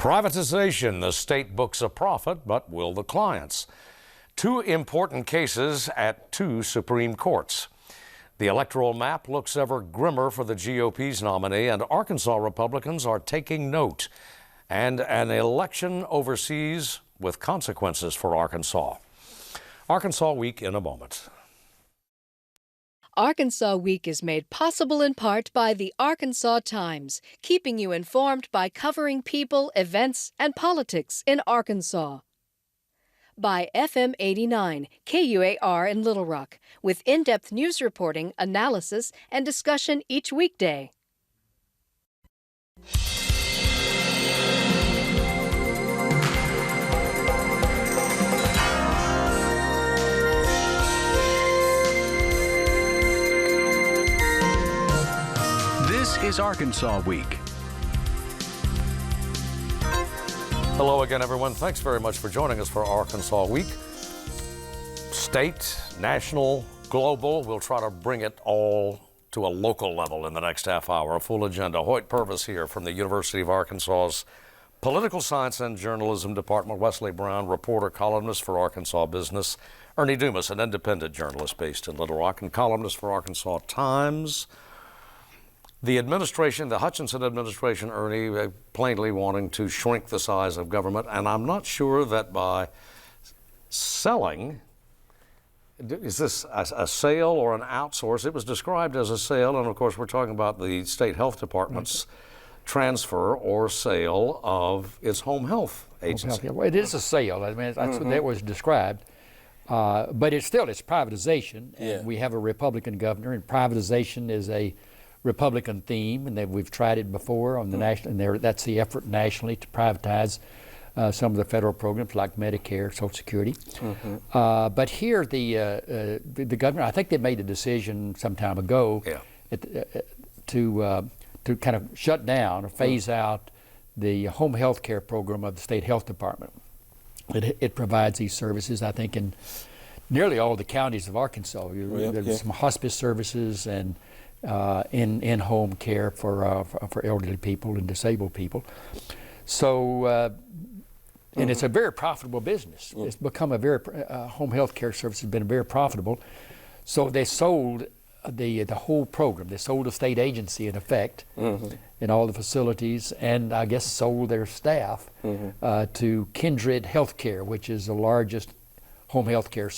Privatization, the state books a profit, but will the clients? Two important cases at two Supreme Courts. The electoral map looks ever grimmer for the GOP's nominee, and Arkansas Republicans are taking note. And an election overseas with consequences for Arkansas. Arkansas Week in a moment. Arkansas Week is made possible in part by the Arkansas Times, keeping you informed by covering people, events, and politics in Arkansas. By FM 89, KUAR in Little Rock, with in-depth news reporting, analysis, and discussion each weekday. This is Arkansas Week. Hello again, everyone. Thanks very much for joining us for Arkansas Week. State, national, global. We'll try to bring it all to a local level in the next half hour. A full agenda. Hoyt Purvis here from the University of Arkansas's Political Science and Journalism Department. Wesley Brown, reporter, columnist for Arkansas Business. Ernie Dumas, an independent journalist based in Little Rock and columnist for Arkansas Times. The administration, the Hutchinson administration, Ernie, plainly wanting to shrink the size of government, and I'm not sure that by selling, is this a sale or an outsource? It was described as a sale, and of course we're talking about the state health department's transfer or sale of its home health agency. Well, it is a sale. I mean, that's what that was described. But it's privatization, and we have a Republican governor, and privatization is a Republican theme, and we've tried it before on the national, and that's the effort nationally to privatize some of the federal programs like Medicare, Social Security. But here, the governor, I think they made a decision some time ago to kind of shut down or phase out the home health care program of the state health department. It provides these services, I think, in nearly all the counties of Arkansas. There's some hospice services and in-home care for elderly people and disabled people. So, and it's a very profitable business. It's become a very, home health care service has been very profitable. So they sold the whole program. They sold a state agency in effect in all the facilities, and I guess sold their staff to Kindred Healthcare, which is the largest home health care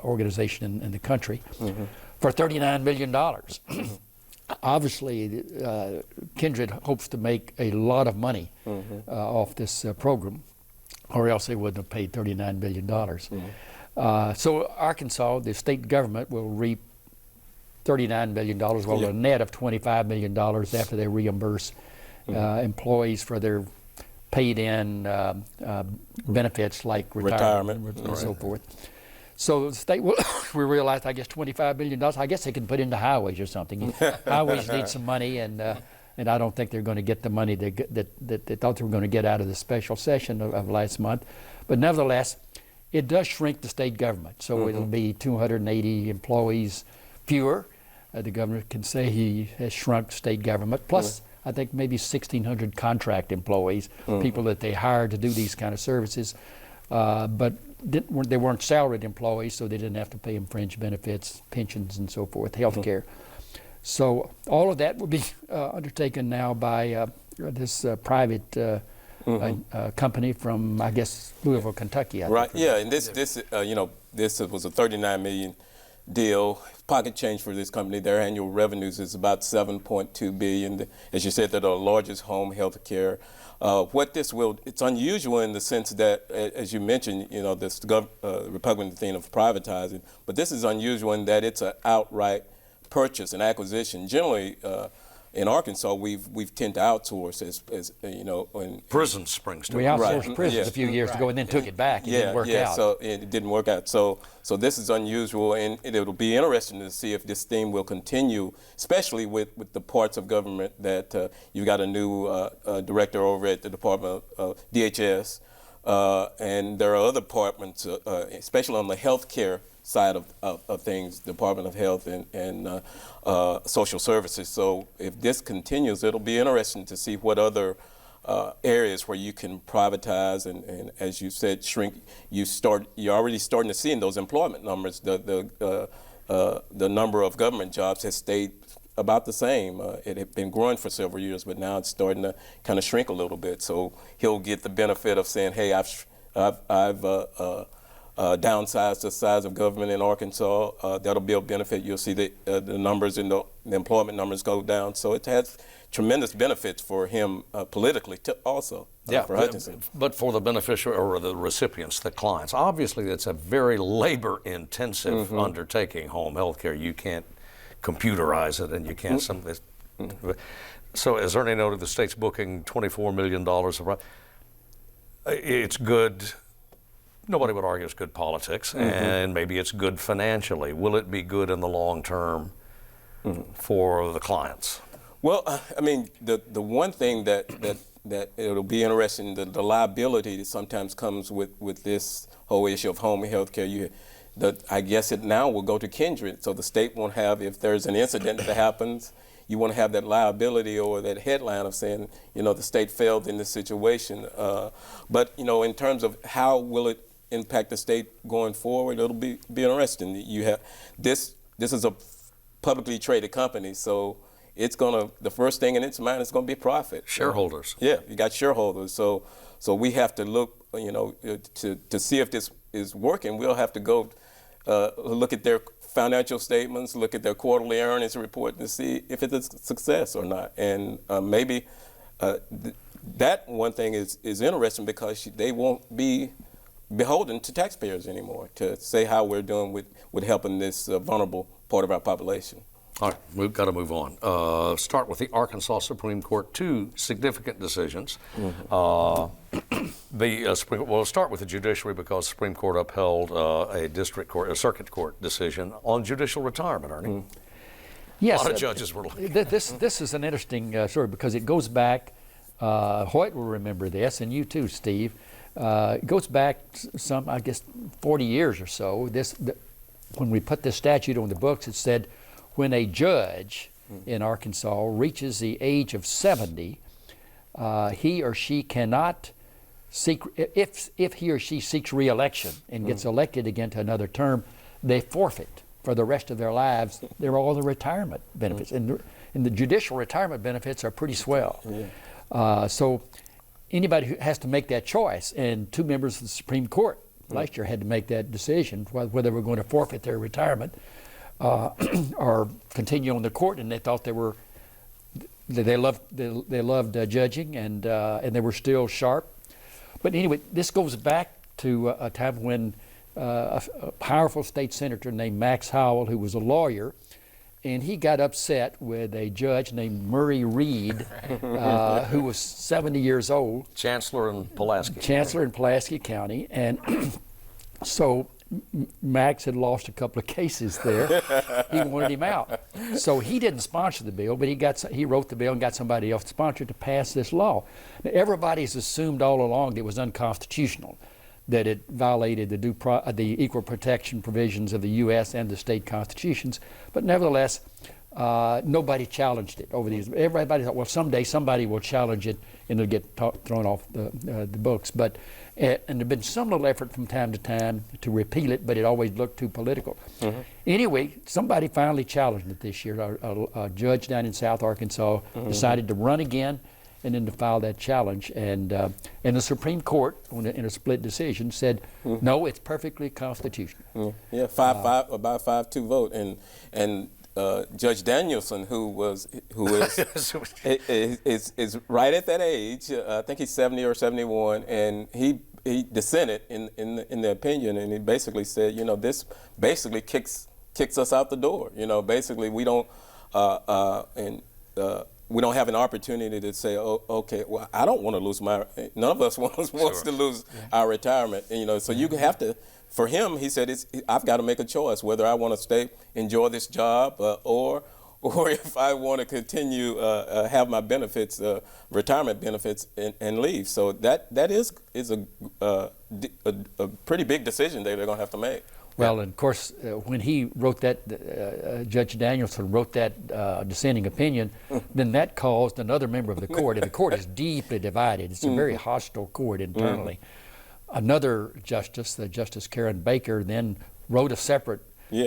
organization in the country. For $39 million. Obviously, Kindred hopes to make a lot of money off this program, or else they wouldn't have paid $39 million. So Arkansas, the state government, will reap $39 million, well, a net of $25 million after they reimburse employees for their paid-in benefits like retirement and so forth. So the state will we realized, I guess, $25 million. I guess they can put into highways or something. Highways need some money, and I don't think they're going to get the money that they thought they were going to get out of the special session of last month. But nevertheless, it does shrink the state government. So it'll be 280 employees fewer. The governor can say he has shrunk state government. Plus, I think maybe 1,600 contract employees, people that they hire to do these kind of services. But they weren't salaried employees, so they didn't have to pay them fringe benefits, pensions, and so forth, health care. So all of that will be undertaken now by this private company from, I guess, Louisville, Kentucky. And this was a $39 million deal, pocket change for this company. Their annual revenues is about $7.2 billion. As you said, they're the largest home health care. It's unusual in the sense that, as you mentioned, this Republican thing of privatizing, but this is unusual in that it's an outright purchase and acquisition. Generally, in Arkansas, we've tend to outsource as Prison springs to we outsourced prisons a few years ago and then took it back. It didn't work out. So it didn't work out. So this is unusual, and it'll be interesting to see if this theme will continue, especially with the parts of government that you've got a new director over at the Department of DHS, and there are other departments, especially on the health care side of things, Department of Health and Social Services. So if this continues, it'll be interesting to see what other areas where you can privatize and as you said, shrink. You're already starting to see in those employment numbers the number of government jobs has stayed about the same. It had been growing for several years, but now it's starting to kind of shrink a little bit. So he'll get the benefit of saying, "Hey, I've downsized the size of government in Arkansas." That'll be a benefit. You'll see the numbers in the employment numbers go down. So it has tremendous benefits for him politically also. For Hutchinson. But for the beneficiary or the recipients, the clients, obviously it's a very labor-intensive undertaking, home health care. You can't computerize it, and you can't So as Ernie noted, the state's booking $24 million of it's good. Nobody would argue it's good politics, and maybe it's good financially. Will it be good in the long term for the clients? Well, I mean, the one thing that it'll be interesting, the liability that sometimes comes with this whole issue of home health care. I guess it now will go to kindred, so the state won't have, if there's an incident that happens, you want to have that liability or that headline of saying, the state failed in this situation. But, in terms of how will it impact the state going forward, it'll be interesting. You have this is a publicly traded company, so it's the first thing in its mind is going to be profit. Shareholders. Yeah, you got shareholders. So we have to look, to see if this is working. We'll have to go look at their financial statements, look at their quarterly earnings report to see if it's a success or not. And maybe that one thing is interesting because they won't be beholden to taxpayers anymore to say how we're doing with helping this vulnerable part of our population. All right, we've got to move on. Start with the Arkansas Supreme Court. Two significant decisions. The Supreme. We'll start with the judiciary because the Supreme Court upheld a circuit court decision on judicial retirement. Ernie. Yes, a lot of judges were looking. This is an interesting story because it goes back. Hoyt will remember this, and you too, Steve. It goes back some, I guess, 40 years or so. When we put this statute on the books, it said, when a judge in Arkansas reaches the age of 70, he or she cannot seek, if he or she seeks re-election and gets elected again to another term, they forfeit for the rest of their lives all the retirement benefits. And the judicial retirement benefits are pretty swell. So anybody who has to make that choice, and two members of the Supreme Court last year had to make that decision whether they were going to forfeit their retirement or continue on the court, and they thought they loved judging, and they were still sharp. But anyway, this goes back to a time when a powerful state senator named Max Howell, who was a lawyer, and he got upset with a judge named Murray Reed, who was 70 years old. Chancellor in Pulaski. Chancellor in Pulaski County, and so Max had lost a couple of cases there. He wanted him out. So he didn't sponsor the bill, but he wrote the bill and got somebody else to sponsor it to pass this law. Now, everybody's assumed all along that it was unconstitutional, that it violated the equal protection provisions of the U.S. and the state constitutions. But nevertheless, nobody challenged it over these. Everybody thought, well, someday somebody will challenge it and it'll get thrown off the books. But and there'd been some little effort from time to time to repeal it, but it always looked too political. Anyway, somebody finally challenged it this year. A judge down in South Arkansas decided to run again and then to file that challenge. And the Supreme Court, in a split decision, said, no, it's perfectly constitutional. Yeah, 5-5, about 5-2 vote. And Judge Danielson, who is right at that age. I think he's 70 or 71, and he dissented in the opinion, and he basically said, this basically kicks us out the door. Basically we don't we don't have an opportunity to say, oh, okay, well, I don't want to lose none of us wants to lose our retirement. So you have to. For him, he said, I've got to make a choice whether I want to enjoy this job, or if I want to continue have my benefits, retirement benefits, and leave. So that is a pretty big decision that they're going to have to make. Well, and of course, when he wrote that, Judge Danielson wrote that dissenting opinion, then that caused another member of the court, and the court is deeply divided. It's a very hostile court internally. Another justice, Justice Karen Baker, then wrote a separate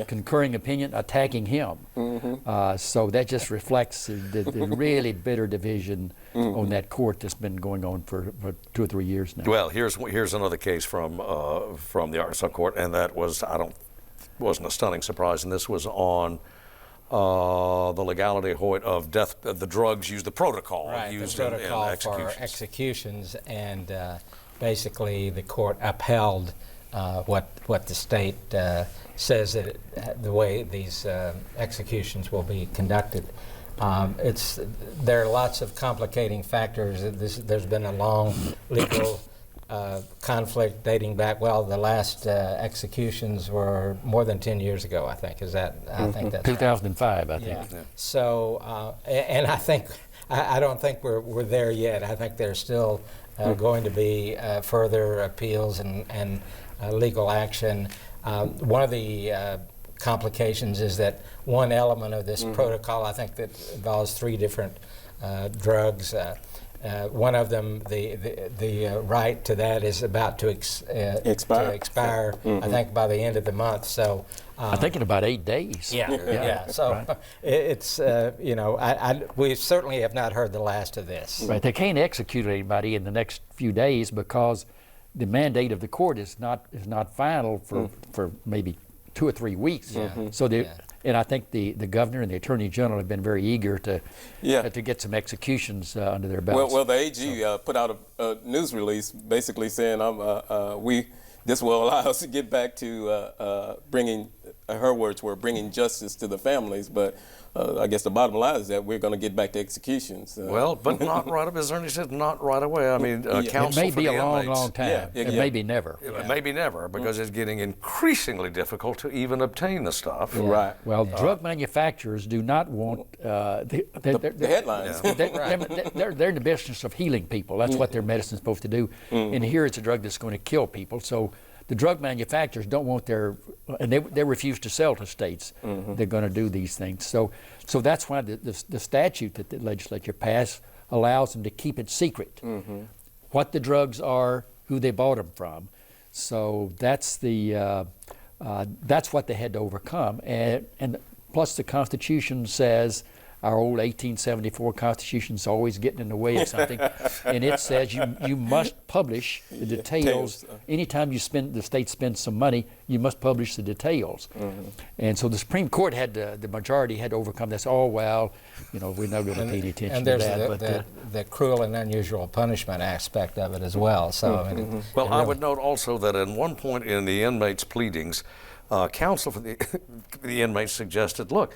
concurring opinion attacking him. So that just reflects the really bitter division on that court that's been going on for 2 or 3 years now. Well, here's another case from the Arkansas court, and that wasn't a stunning surprise, and this was on the legality, Hoyt, of death, the drugs used, the protocol used the protocol in executions. for executions, and basically the court upheld what the state says that the way these executions will be conducted. There are lots of complicating factors. There's been a long legal conflict dating back. Well, the last executions were more than 10 years ago, I think. I think that's 2005, right. I think. Yeah. So, and I don't think we're there yet. I think there's still going to be further appeals and legal action. One of the complications is that one element of this protocol, I think, that involves 3 different drugs. One of them, the right to that is about to expire. I think by the end of the month. So I think in about 8 days. Yeah. So right. It's we certainly have not heard the last of this. Right. They can't execute anybody in the next few days because the mandate of the court is not final for maybe 2 or 3 weeks. So and I think the governor and the attorney general have been very eager to get some executions under their belts. Well, the AG put out a news release basically saying this will allow us to get back to bringing, her words were, bringing justice to the families, but I guess the bottom line is that we're going to get back to executions. Well, but not right away. As Ernie said, not right away. I mean, counsel it may for be the a long, inmates, long time. It may be never. It may be never, because it's getting increasingly difficult to even obtain the stuff. Right. Well, drug manufacturers do not want the headlines. They're in the business of healing people. That's what their medicine's supposed to do. And here it's a drug that's going to kill people. So the drug manufacturers don't want and they refuse to sell to states. They're going to do these things. So that's why the statute that the legislature passed allows them to keep it secret. What the drugs are, who they bought them from. So that's what they had to overcome. And plus the Constitution says, our old 1874 Constitution is always getting in the way of something, and it says you must publish the details. Anytime the state spends some money, you must publish the details. And so the Supreme Court the majority had to overcome this. Oh, well, we're not going to pay any attention and to there's that. the cruel and unusual punishment aspect of it as well. So Well, I would note also that at one point in the inmates' pleadings, counsel for the inmates suggested, look,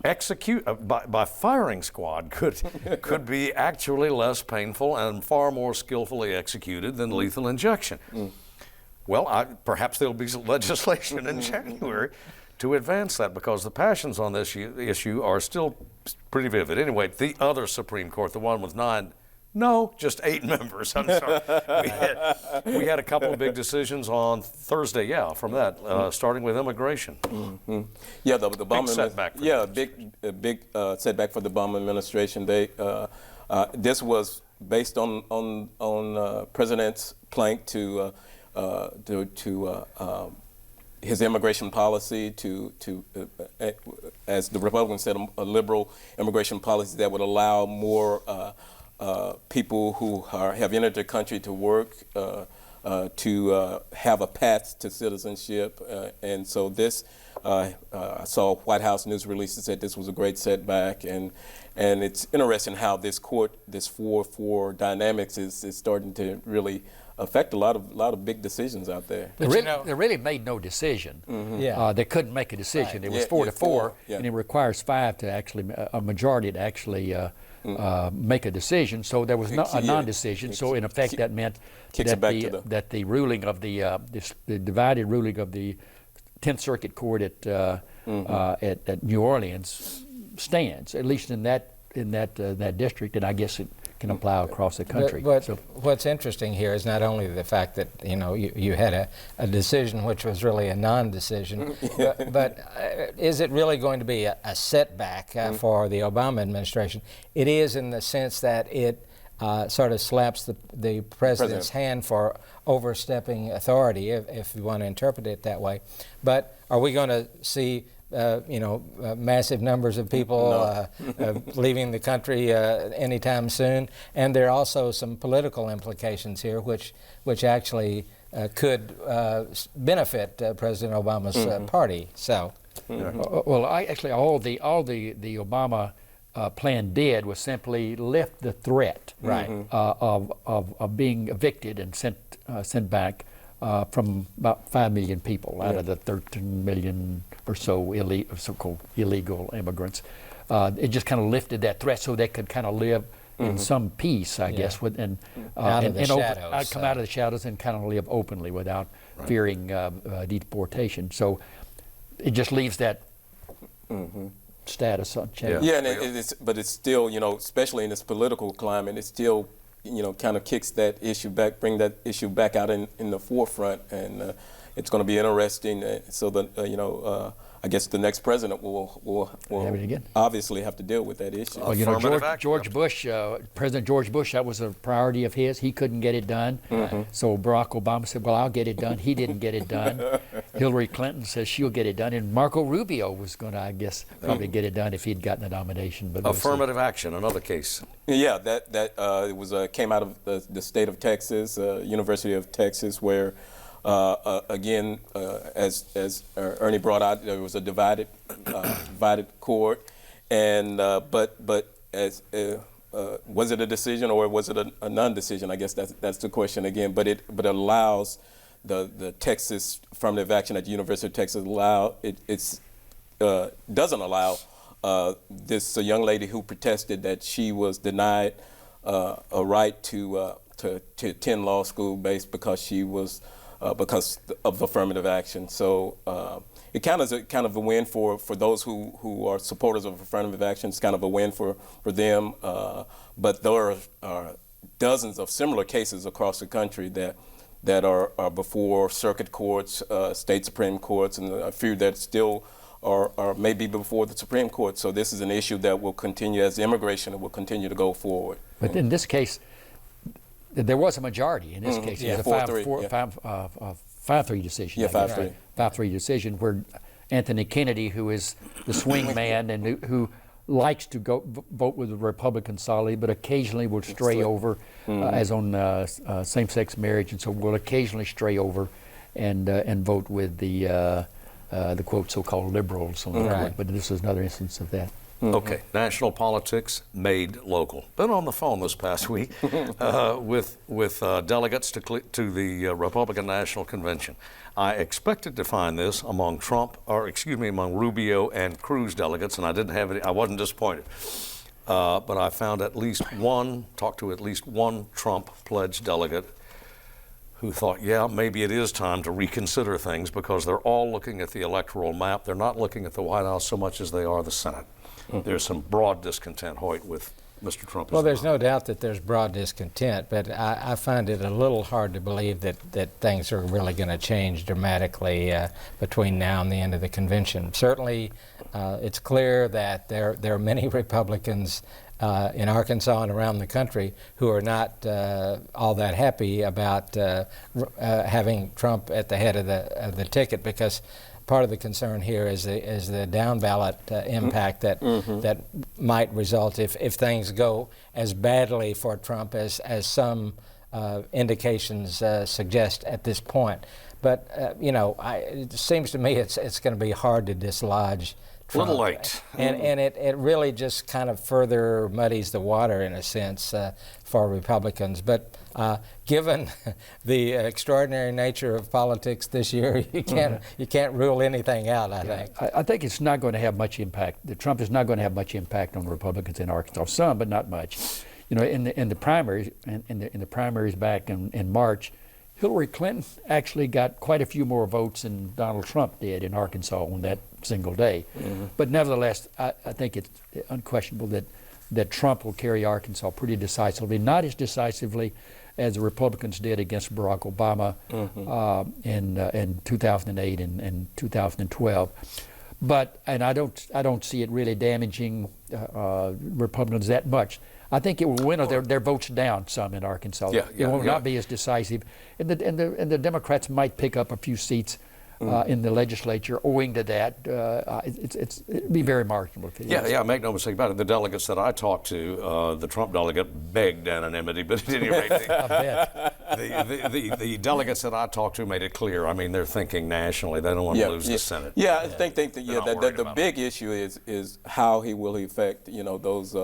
execute by firing squad could be actually less painful and far more skillfully executed than lethal injection. Well, perhaps there'll be legislation in January to advance that, because the passions on this issue are still pretty vivid. Anyway, the other Supreme Court, the one with just 8 members. I'm sorry. We had a couple of big decisions on Thursday, from that, starting with immigration. Yeah, the Obama setback. A big setback for the Obama administration. This was based on President's plank to his immigration policy, as the Republicans said, a liberal immigration policy that would allow more people who have entered the country to work, to have a path to citizenship. And so this, I saw White House news release that said this was a great setback. And it's interesting how this court, this 4-4 dynamics is starting to really affect a lot of big decisions out there. They really made no decision. They couldn't make a decision. Right. It was 4-4, and it requires 5 to actually, a majority to actually make a decision. So there was a non-decision. So in effect, that meant that the ruling of the divided ruling of the 10th Circuit Court at New Orleans stands, at least in that district, and I guess it can apply across the country. But what's interesting here is not only the fact that you had a decision which was really a non-decision, but is it really going to be a setback for the Obama administration? It is, in the sense that it sort of slaps the president's hand for overstepping authority, if you want to interpret it that way. But are we going to see massive numbers of people leaving the country anytime soon? And there are also some political implications here, which actually could benefit President Obama's party. So, well, actually, all the Obama plan did was simply lift the threat of being evicted and sent back from about 5 million people out of the 13 million or so so-called illegal immigrants. It just kind of lifted that threat so they could kind of live in some peace, I guess, come out of the shadows and kind of live openly without fearing deportation. So it just leaves that status unchanged. Yeah, and but it's still, especially in this political climate, it still, kind of kicks that issue back, bring that issue back out in the forefront, and it's going to be interesting. So that I guess the next president will obviously have to deal with that issue. Well, George Bush, President George Bush, that was a priority of his. He couldn't get it done, so Barack Obama said, "Well, I'll get it done." He didn't get it done. Hillary Clinton says she'll get it done, and Marco Rubio was going to, I guess, probably get it done if he'd gotten the nomination. But affirmative action, another case. Yeah, that it was came out of the state of Texas, University of Texas, where. Again, as Ernie brought out, there was a divided court, and but as was it a decision or was it a non-decision? I guess that's the question again. But it allows the Texas affirmative action at the University of Texas doesn't allow this young lady who protested that she was denied a right to attend law school because she was. Because of affirmative action, so it kind of a win for those who are supporters of affirmative action. It's kind of a win for them. But there are dozens of similar cases across the country that are before circuit courts, state supreme courts, and a few that still are maybe before the Supreme Court. So this is an issue that will continue as immigration will continue to go forward. But in this case, there was a majority in this case. It was a 5-3 decision. Yeah, 5-3. 5-3 decision where Anthony Kennedy, who is the swing man and who likes to go vote with the Republican solidly, but occasionally will stray over, as on same-sex marriage, and so will occasionally stray over and vote with the quote so-called liberals on the court. But this is another instance of that. Okay, national politics made local. Been on the phone this past week with delegates to the Republican National Convention. I expected to find this among among Rubio and Cruz delegates, and I didn't have any. I wasn't disappointed, but I found talked to at least one Trump pledged delegate who thought, yeah, maybe it is time to reconsider things because they're all looking at the electoral map. They're not looking at the White House so much as they are the Senate. There's some broad discontent, Hoyt, with Mr. Trump. Well, there's no doubt that there's broad discontent, but I find it a little hard to believe that things are really going to change dramatically between now and the end of the convention. Certainly, it's clear that there are many Republicans in Arkansas and around the country who are not all that happy about having Trump at the head of the ticket, because part of the concern here is the down ballot impact that might result if things go as badly for Trump as some indications suggest at this point. But it seems to me it's going to be hard to dislodge Trump. A little late. And it really just kind of further muddies the water in a sense for Republicans. But given the extraordinary nature of politics this year, you can't rule anything out, I think. I think it's not going to have much impact. Trump is not going to have much impact on the Republicans in Arkansas. Some, but not much. In the primaries back in March, Hillary Clinton actually got quite a few more votes than Donald Trump did in Arkansas on that single day. But nevertheless, I think it's unquestionable that that Trump will carry Arkansas pretty decisively, not as decisively as the Republicans did against Barack Obama in 2008 and 2012. And I don't see it really damaging Republicans that much. I think it will winnow their votes down some in Arkansas. It will not be as decisive, and the Democrats might pick up a few seats in the legislature owing to that. It'd be very marginal if it is. Yeah, make no mistake about it. The delegates that I talked to, the Trump delegate begged anonymity, but at any rate, the delegates that I talked to made it clear. I mean, they're thinking nationally. They don't want to lose the Senate. Yeah, I think that the big issue is how he will affect those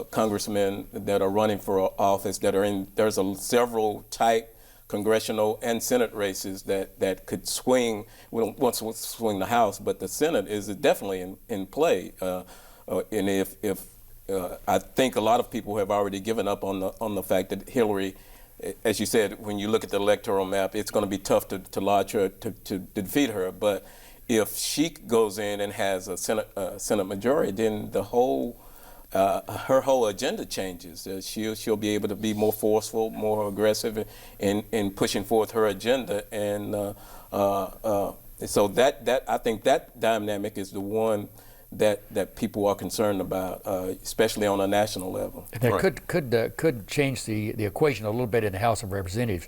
congressmen that are running for office that are in. There's several tight congressional and Senate races that could swing. We don't want to swing the House, but the Senate is definitely in play. And if I think a lot of people have already given up on the fact that Hillary, as you said, when you look at the electoral map, it's going to be tough to lodge her to defeat her. But if she goes in and has a Senate majority, then the whole her whole agenda changes. She'll be able to be more forceful, more aggressive in pushing forth her agenda, and so that I think that dynamic is the one that people are concerned about, especially on a national level. That could change the equation a little bit in the House of Representatives.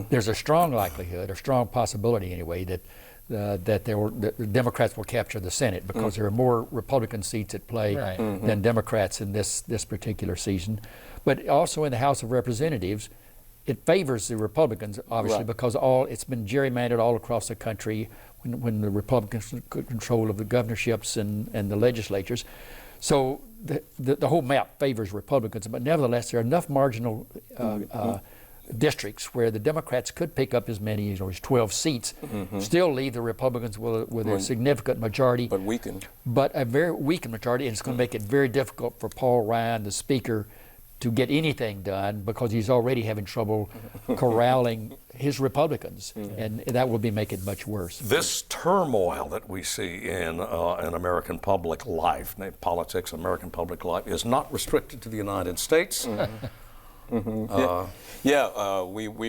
There's a strong likelihood, a strong possibility anyway, that the Democrats will capture the Senate because there are more Republican seats at play than Democrats in this particular season. But also in the House of Representatives, it favors the Republicans, obviously, because it's been gerrymandered all across the country when the Republicans took control of the governorships and the legislatures. So the whole map favors Republicans, but nevertheless, there are enough marginal districts where the Democrats could pick up as many as 12 seats, still leave the Republicans with a significant majority. But a very weakened majority, and it's going to make it very difficult for Paul Ryan, the Speaker, to get anything done because he's already having trouble corralling his Republicans, and that will make it much worse. This turmoil that we see in American public life, politics, American public life, is not restricted to the United States. We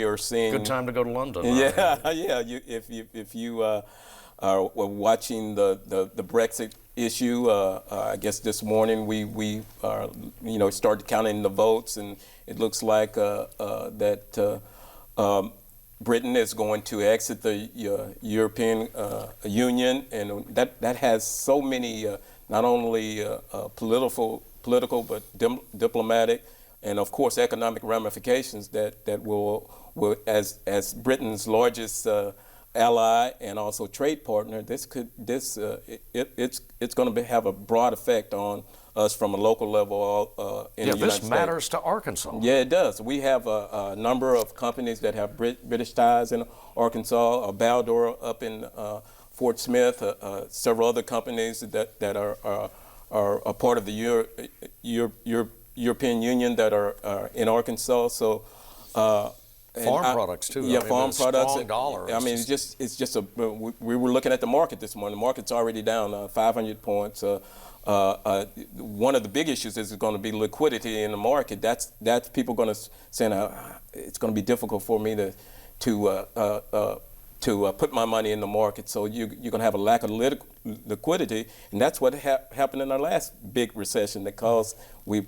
are seeing. Good time to go to London. If you are watching the Brexit issue, I guess this morning we started counting the votes, and it looks like that Britain is going to exit the European Union, and that has so many not only political but diplomatic, and of course economic ramifications that will as Britain's largest ally and also trade partner. It's going to have a broad effect on us from a local level in the United States. This matters to Arkansas. Yeah, it does. We have a number of companies that have British ties in Arkansas. Baldor up in Fort Smith. Several other companies that are a part of the European Union that are in Arkansas. So. Farm products too. Yeah, farm products. Strong dollar. I mean, we were looking at the market this morning. The market's already down 500 points. One of the big issues is going to be liquidity in the market. That's people going to say now it's going to be difficult for me to put my money in the market. So you're going to have a lack of liquidity, and that's what happened in our last big recession. That caused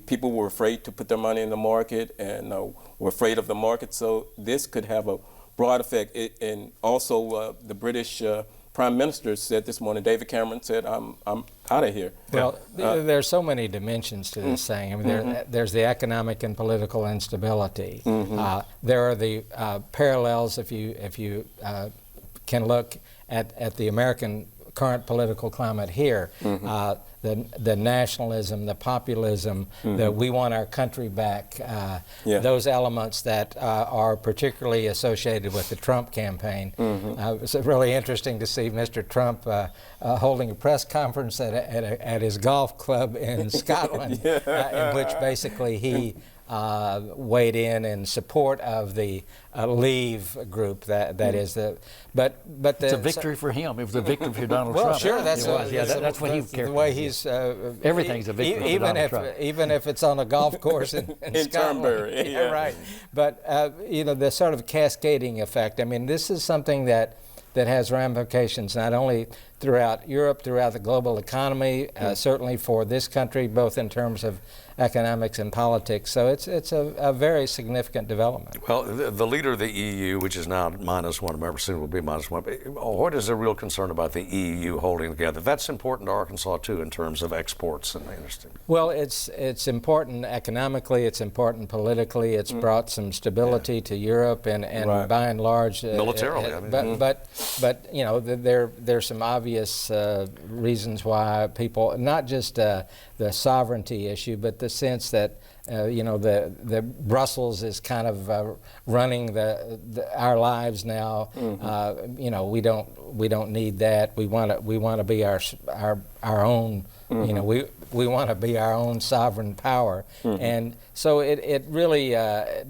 people were afraid to put their money in the market, and were afraid of the market. So this could have a broad effect. And also the British Prime Minister said this morning, David Cameron said, "I'm out of here." Well, there's so many dimensions to this thing. I mean, there's the economic and political instability. There are the parallels if you can look at the American current political climate here, the nationalism, the populism, the we want our country back, those elements that are particularly associated with the Trump campaign. It's really interesting to see Mr. Trump holding a press conference at his golf club in Scotland, in which basically he weighed in support of the Leave group. That is the, but It's a victory for him. It was a victory for Donald well, Trump. sure, that's that's what he cared the for. way he's. Everything's a victory for even Donald if Trump. even if it's on a golf course in In Scotland. Turnberry, yeah. Right. But the sort of cascading effect. I mean, this is something that has ramifications not only throughout Europe, throughout the global economy, certainly for this country, both in terms of economics and politics. So it's a very significant development. Well, the leader of the EU, which is now -1 member, soon will be -1. What is a real concern about the EU holding together? That's important to Arkansas too, in terms of exports and industry. Well, it's important economically. It's important politically. It's brought some stability to Europe, and Right. by and large, Militarily, I mean. but there's some obvious reasons why people, not just the sovereignty issue, but the sense that the Brussels is kind of running our lives now. We don't need that. We want to be our own. We want to be our own sovereign power, and so it really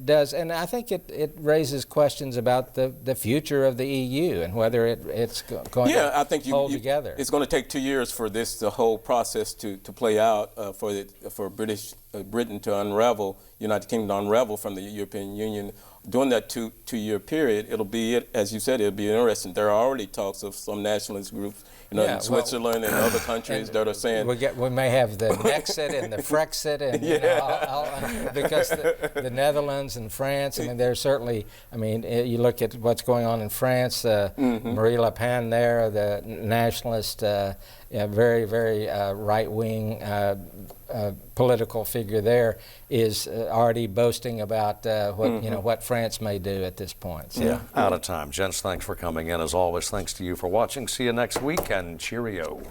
does. And I think it raises questions about the future of the EU and whether it's going to I think hold together. It's going to take 2 years for the whole process to play out, for Britain to unravel, United Kingdom to unravel from the European Union. During that two-year period, as you said, it'll be interesting. There are already talks of some nationalist groups, in Switzerland and other countries that are saying we may have the Nexit and the Frexit, and because the Netherlands and France. I mean, there's certainly. I mean, you look at what's going on in France. Marie Le Pen there, the nationalist, very very right-wing political figure there, is already boasting about what France may do at this point. So. Yeah, out of time. Gents, thanks for coming in. As always, thanks to you for watching. See you next week, and cheerio.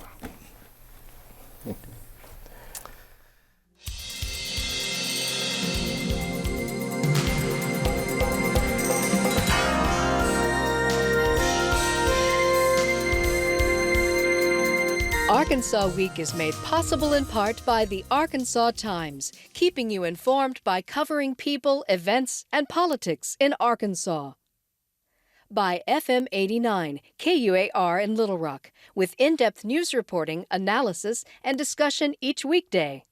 Arkansas Week is made possible in part by the Arkansas Times, keeping you informed by covering people, events, and politics in Arkansas. By FM 89, KUAR in Little Rock, with in-depth news reporting, analysis, and discussion each weekday.